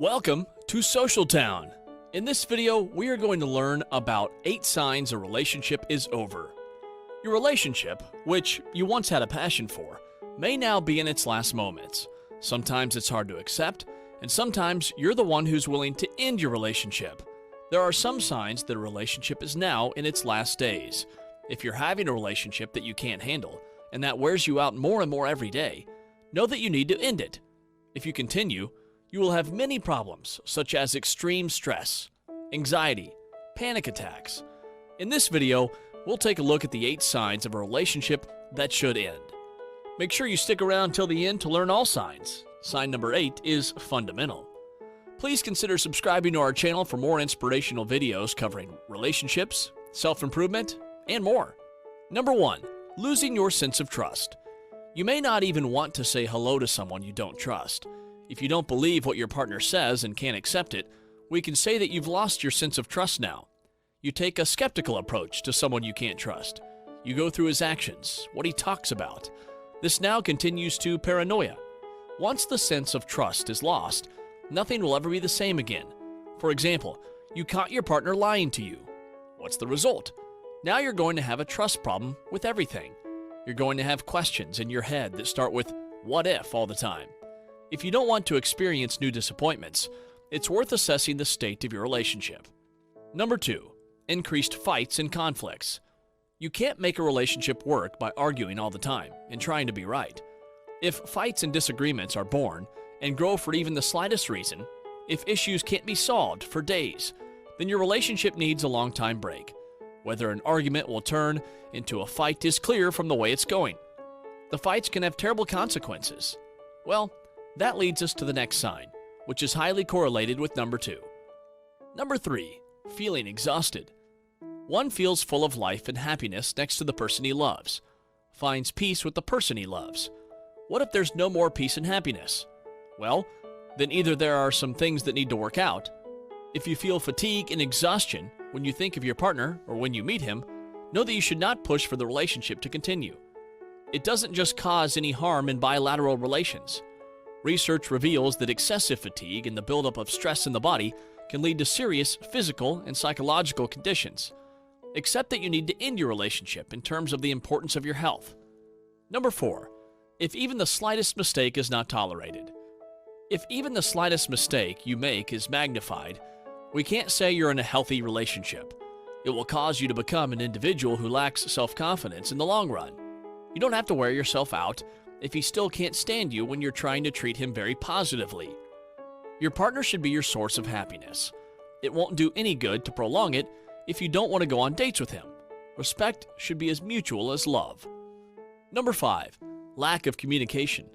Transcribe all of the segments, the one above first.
Welcome to Social Town. In this video, we are going to learn about 8 signs a relationship is over. Your relationship, which you once had a passion for, may now be in its last moments. Sometimes it's hard to accept, and sometimes you're the one who's willing to end your relationship. There are some signs that a relationship is now in its last days. If you're having a relationship that you can't handle, and that wears you out more and more every day, know that you need to end it. If you continue, you will have many problems, such as extreme stress, anxiety, panic attacks. In this video, we'll take a look at the 8 signs of a relationship that should end. Make sure you stick around till the end to learn all signs. Sign number 8 is fundamental. Please consider subscribing to our channel for more inspirational videos covering relationships, self-improvement, and more. Number 1, losing your sense of trust. You may not even want to say hello to someone you don't trust. If you don't believe what your partner says and can't accept it, we can say that you've lost your sense of trust now. You take a skeptical approach to someone you can't trust. You go through his actions, what he talks about. This now continues to paranoia. Once the sense of trust is lost, nothing will ever be the same again. For example, you caught your partner lying to you. What's the result? Now you're going to have a trust problem with everything. You're going to have questions in your head that start with "what if" all the time. If you don't want to experience new disappointments, it's worth assessing the state of your relationship. Number 2, increased fights and conflicts. You can't make a relationship work by arguing all the time and trying to be right. If fights and disagreements are born and grow for even the slightest reason, if issues can't be solved for days, then your relationship needs a long-time break. Whether an argument will turn into a fight is clear from the way it's going. The fights can have terrible consequences. Well, that leads us to the next sign, which is highly correlated with number 2. Number 3, feeling exhausted. One feels full of life and happiness next to the person he loves, finds peace with the person he loves. What if there's no more peace and happiness? Well, then either there are some things that need to work out. If you feel fatigue and exhaustion when you think of your partner or when you meet him, know that you should not push for the relationship to continue. It doesn't just cause any harm in bilateral relations. Research reveals that excessive fatigue and the buildup of stress in the body can lead to serious physical and psychological conditions. Accept that you need to end your relationship in terms of the importance of your health. Number 4, if even the slightest mistake is not tolerated. If even the slightest mistake you make is magnified, we can't say you're in a healthy relationship. It will cause you to become an individual who lacks self-confidence in the long run. You don't have to wear yourself out if he still can't stand you when you're trying to treat him very positively. Your partner should be your source of happiness. It won't do any good to prolong it if you don't want to go on dates with him. Respect should be as mutual as love. Number 5, lack of communication.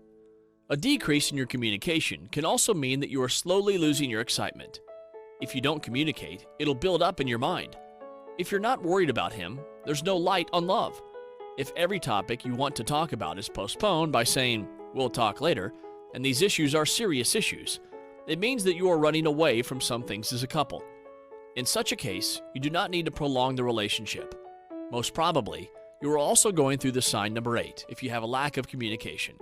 A decrease in your communication can also mean that you are slowly losing your excitement. If you don't communicate, it'll build up in your mind. If you're not worried about him, there's no light on love. If every topic you want to talk about is postponed by saying, "we'll talk later," and these issues are serious issues, it means that you are running away from some things as a couple. In such a case, you do not need to prolong the relationship. Most probably, you are also going through the sign number 8 if you have a lack of communication.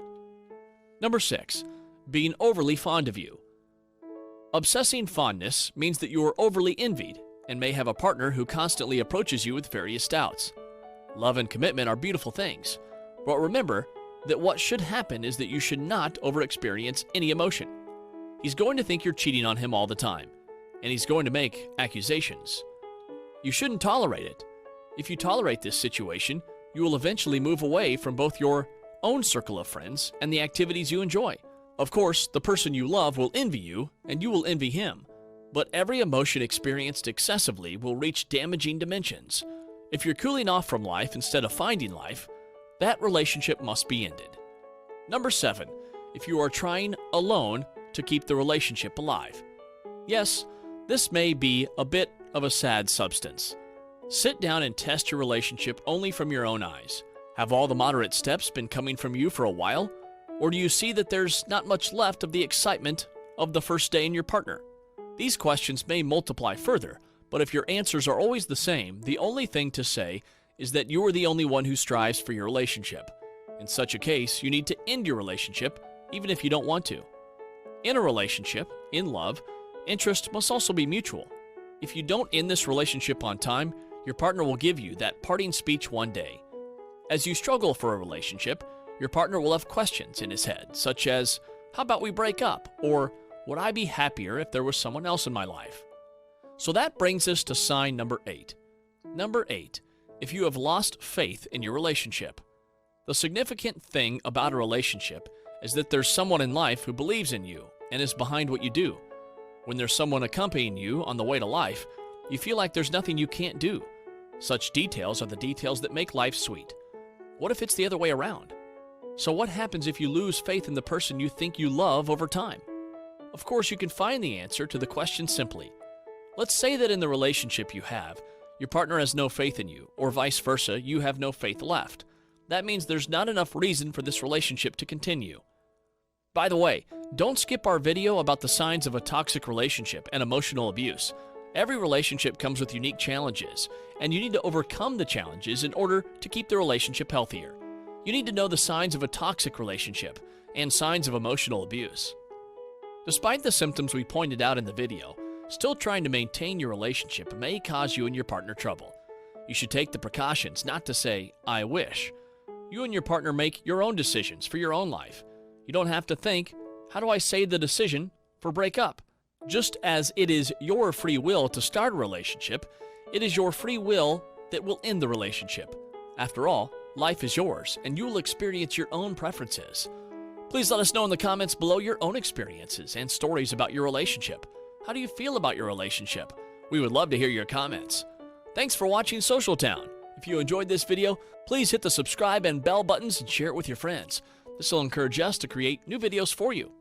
Number 6, being overly fond of you. Obsessing fondness means that you are overly envied and may have a partner who constantly approaches you with various doubts. Love and commitment are beautiful things, but remember that what should happen is that you should not over-experience any emotion. He's going to think you're cheating on him all the time, and he's going to make accusations. You shouldn't tolerate it. If you tolerate this situation, you will eventually move away from both your own circle of friends and the activities you enjoy. Of course, the person you love will envy you, and you will envy him, but every emotion experienced excessively will reach damaging dimensions. If you're cooling off from life instead of finding life, that relationship must be ended. Number 7, if you are trying alone to keep the relationship alive. Yes, this may be a bit of a sad substance. Sit down and test your relationship only from your own eyes. Have all the moderate steps been coming from you for a while? Or do you see that there's not much left of the excitement of the first day in your partner? These questions may multiply further, but if your answers are always the same, the only thing to say is that you are the only one who strives for your relationship. In such a case, you need to end your relationship, even if you don't want to. In a relationship, in love, Interest must also be mutual. If you don't end this relationship on time, your partner will give you that parting speech one day. As you struggle for a relationship, your partner will have questions in his head, such as, how about we break up? Or, would I be happier if there was someone else in my life? So that brings us to sign number 8. Number 8, if you have lost faith in your relationship. The significant thing about a relationship is that there's someone in life who believes in you and is behind what you do. When there's someone accompanying you on the way to life, you feel like there's nothing you can't do. Such details are the details that make life sweet. What if it's the other way around? So what happens if you lose faith in the person you think you love over time? Of course, you can find the answer to the question simply. Let's say that in the relationship you have, your partner has no faith in you, or vice versa, you have no faith left. That means there's not enough reason for this relationship to continue. By the way, don't skip our video about the signs of a toxic relationship and emotional abuse. Every relationship comes with unique challenges, and you need to overcome the challenges in order to keep the relationship healthier. You need to know the signs of a toxic relationship and signs of emotional abuse. Despite the symptoms we pointed out in the video, still trying to maintain your relationship may cause you and your partner trouble. You should take the precautions not to say, I wish. You and your partner make your own decisions for your own life. You don't have to think, how do I say the decision for breakup? Just as it is your free will to start a relationship, it is your free will that will end the relationship. After all, life is yours, and you will experience your own preferences. Please let us know in the comments below your own experiences and stories about your relationship. How do you feel about your relationship? We would love to hear your comments. Thanks for watching Social Town. If you enjoyed this video, please hit the subscribe and bell buttons and share it with your friends. This will encourage us to create new videos for you.